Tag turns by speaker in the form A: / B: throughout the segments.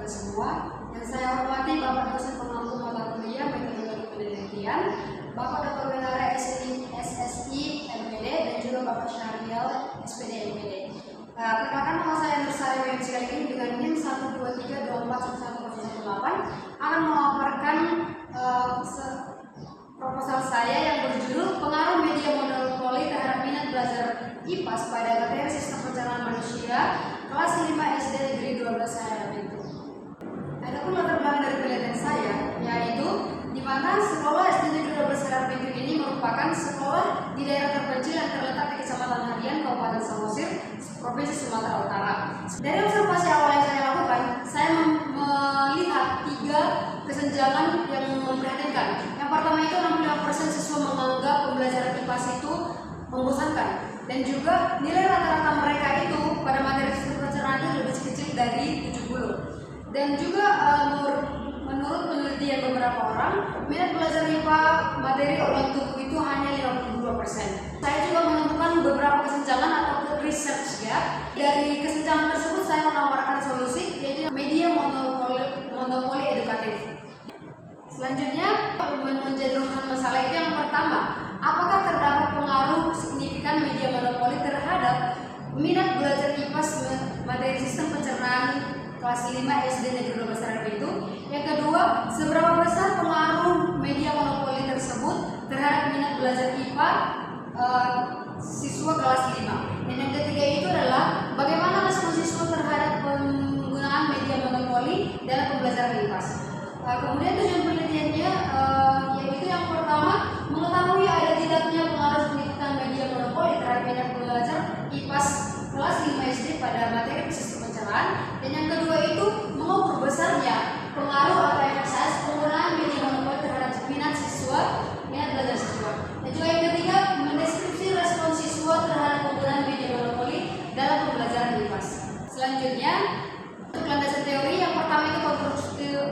A: semua. Yang saya hormati Bapak dosen pengampu mata kuliah metodologi penelitian, Bapak Dr. Wenara SSI MPD, dan juga Bapak Syahrial SPD MPD. Perkenalkan, nama saya Nur Sari WM sekali ini dengan NIM 123241118 akan memaparkan proposal saya yang berjudul pengaruh media monopoli terhadap minat belajar IPAS pada materi sistem pencernaan manusia kelas 5 SD negeri 12 saya itu. Adapun latar belakang dari penelitian saya yaitu di mana sekolah SD negeri 12 Sadar Pintu ini merupakan sekolah di daerah terpencil yang terletak di Kecamatan Harian, Kabupaten Samosir, Provinsi Sumatera Utara. Dari observasi awal yang saya lakukan, saya melihat 3 kesenjangan yang memprihatinkan. Yang pertama itu 65% siswa menganggap pembelajaran IPAS itu membosankan, dan juga nilai rata-rata mereka itu pada materi sistem pencernaan itu lebih kecil dari 70. Dan juga menurut penelitian beberapa orang, minat belajar IPA materi organ tubuh itu hanya 52%. Saya juga menemukan beberapa kesenjangan atau research gap. Dari kesenjangan tersebut saya menawarkan solusi, yaitu media monopoli edukatif. Selanjutnya, menjatuhkan masalah itu yang pertama, apakah terdapat pengaruh signifikan media monopoli terhadap minat belajar IPAS materi sistem pencernaan kelas 5 SD negeri 12 Sadar Pintu? Yang kedua, seberapa besar pengaruh media monopoli tersebut terhadap minat belajar IPA siswa kelas 5? Dan yang ketiga itu adalah bagaimana respon siswa terhadap penggunaan media monopoli dalam pembelajaran IPAS. Kemudian tujuan penelitiannya yaitu yang pertama, mengetahui ada tidaknya pengaruh signifikan media monopoli terhadap minat belajar IPAS kelas 5 SD pada materi sistem pencernaan. Dan yang kedua itu mengukur besarnya pengaruh atau efek sains penggunaan media monopoli terhadap minat belajar siswa. Dan juga yang ketiga, mendeskripsi respon siswa terhadap penggunaan media monopoli dalam pembelajaran IPAS. Selanjutnya, untuk landasan teori, yang pertama itu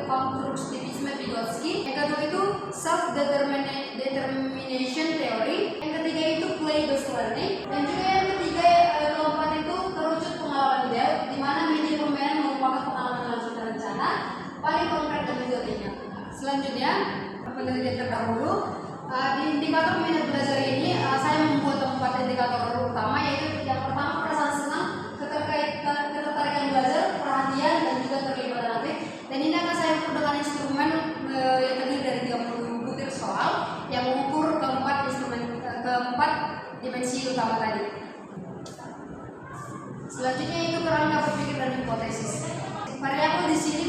A: konstruktivisme Vygotsky, yang kedua itu self determination theory, yang ketiga itu play based learning, dan juga yang ketiga keempat itu kerucut pengalaman ideal, di mana media permainan merupakan pengalaman langsung terencana paling konkret dan juga ringan. Selanjutnya, penelitian terdahulu di indikator minat belajar ini saya membuat 4 indikator utama, yaitu yang pertama perasaan senang, ketertarikan belajar, perhatian, dan juga terlibat aktif. Dan ini akan saya ukur dengan instrumen yang terdiri dari 30 butir soal yang mengukur keempat dimensi utama tadi. Selanjutnya itu kerangka berpikir dan hipotesis. Variabel di sini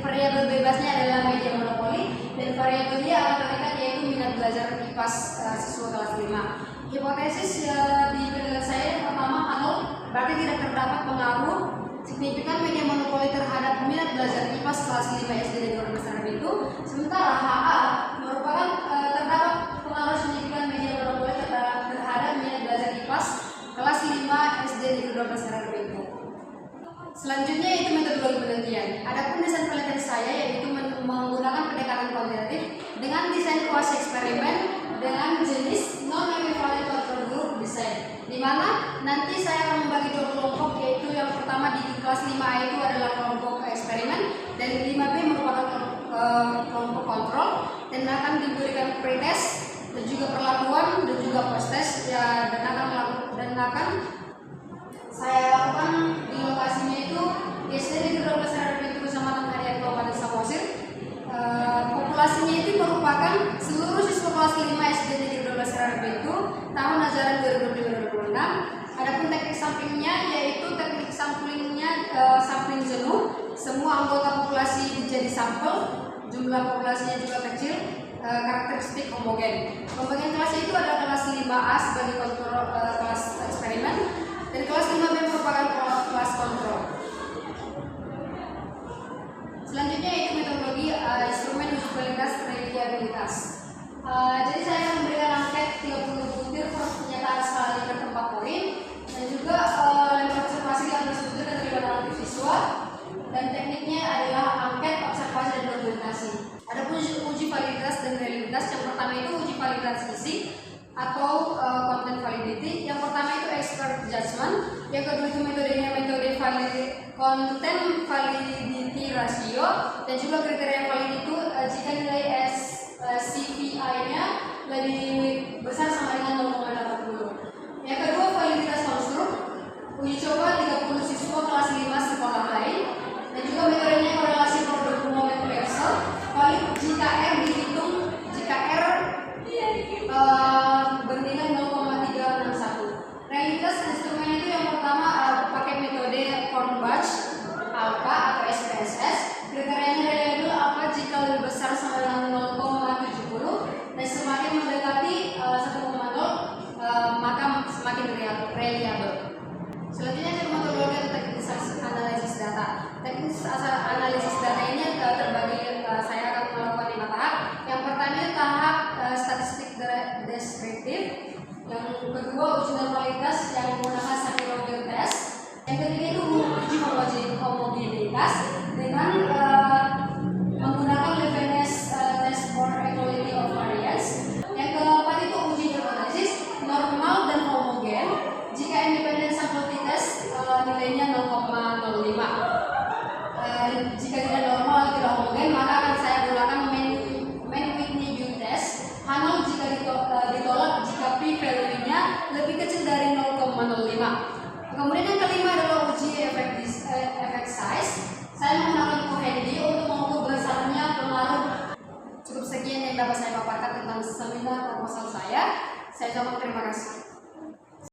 A: variabel bebasnya adalah media monopoli, dan variabel dia akan terikat yaitu minat belajar IPAS siswa kelas 5. Hipotesis di penelitian saya yang pertama berarti tidak terdapat pengaruh signifikan media monopoli terhadap minat belajar IPAS kelas 5 SD negeri 12 Sadar Pintu. Sementara HA merupakan terdapat pengaruh signifikan media monopoli terhadap minat belajar IPAS kelas 5 SD negeri 12 Sadar Pintu. Selanjutnya itu metodologi penelitian. Adapun desain penelitian saya yaitu menggunakan pendekatan kuantitatif dengan desain kuasi eksperimen dengan jenis non-equivalent control group design, di mana nanti saya akan membagi 2 kelompok, yaitu yang pertama di kelas 5A itu adalah kelompok eksperimen, dan 5B merupakan kelompok kontrol, dan akan diberikan pretest dan juga perlakuan dan juga post test ya, dan akan saya lakukan di lokasinya itu di SD negeri 12 Sadar Pintu Kecamatan Harian, Kabupaten Samosir. Populasinya itu merupakan seluruh siswa kelas 5 SD negeri 12 Sadar Pintu tahun ajaran 2025-2026. Adapun teknik sampingnya yaitu teknik sampling jenuh. Semua anggota populasi menjadi sampel, jumlah populasinya juga kecil, karakteristik homogen. Pembagian kelasnya itu adalah kelas 5A sebagai kontrol kelas eksperimen, dan kelas 5B merupakan kelas kontrol. Selanjutnya itu metodologi instrumen uji kualitas reliabilitas. Jadi saya akan memberikan angket 30 butir pernyataan skala lingkar tempat poin, dan juga lempar observasi di atas butir dan terlibat aktif siswa, dan tekniknya adalah angket, observasi, dan dokumentasi. Adapun uji validitas dan reliabilitas, yang pertama itu uji validitas isi atau content validity. Yang pertama itu expert judgment, yang kedua itu metode content validity ratio, dan juga kriteria valid itu jika nilai CVI-nya lebih besar sama dengan 0,80. Yang kedua, validitas konstruk, uji coba 30 siswa kelas 5 sekolah lain, dan juga metodenya korelasi produk moment Pearsall, valid jika R dihitung jika R bernilai 0,361. Realitas instrumen itu yang pertama pakai metode Cronbach alpha atau SPSS. Kriterianya reliable alpha jika lebih besar sama dengan 0,70 dan semakin mendekati 1,0 maka semakin reliable. Selanjutnya ada metodologi atau teknis analisis data. Teknis analisis data ini terbagi, saya akan melakukan 5 tahap. Yang pertama tahap statistik deskriptif. Yang kedua uji normalitas yang menggunakan Shapiro-Wilk test. Yang ketiga itu uji homogenitas dengan menggunakan Leibniz test for equality of variance. Yang keempat itu uji hipotesis normal dan homogen jika independent sample test nilainya 0,05. Jika tidak normal atau tidak homogen maka akan saya gunakan Mann-Whitney test. H0 jika ditolak jika p-value-nya lebih kecil dari 0,05. Kemudian yang kelima adalah uji effect size. Saya menggunakan Cohendy untuk mengukur besarnya pengaruh. Cukup sekian yang dapat saya paparkan tentang seminar proposal saya. Saya ucapkan terima kasih.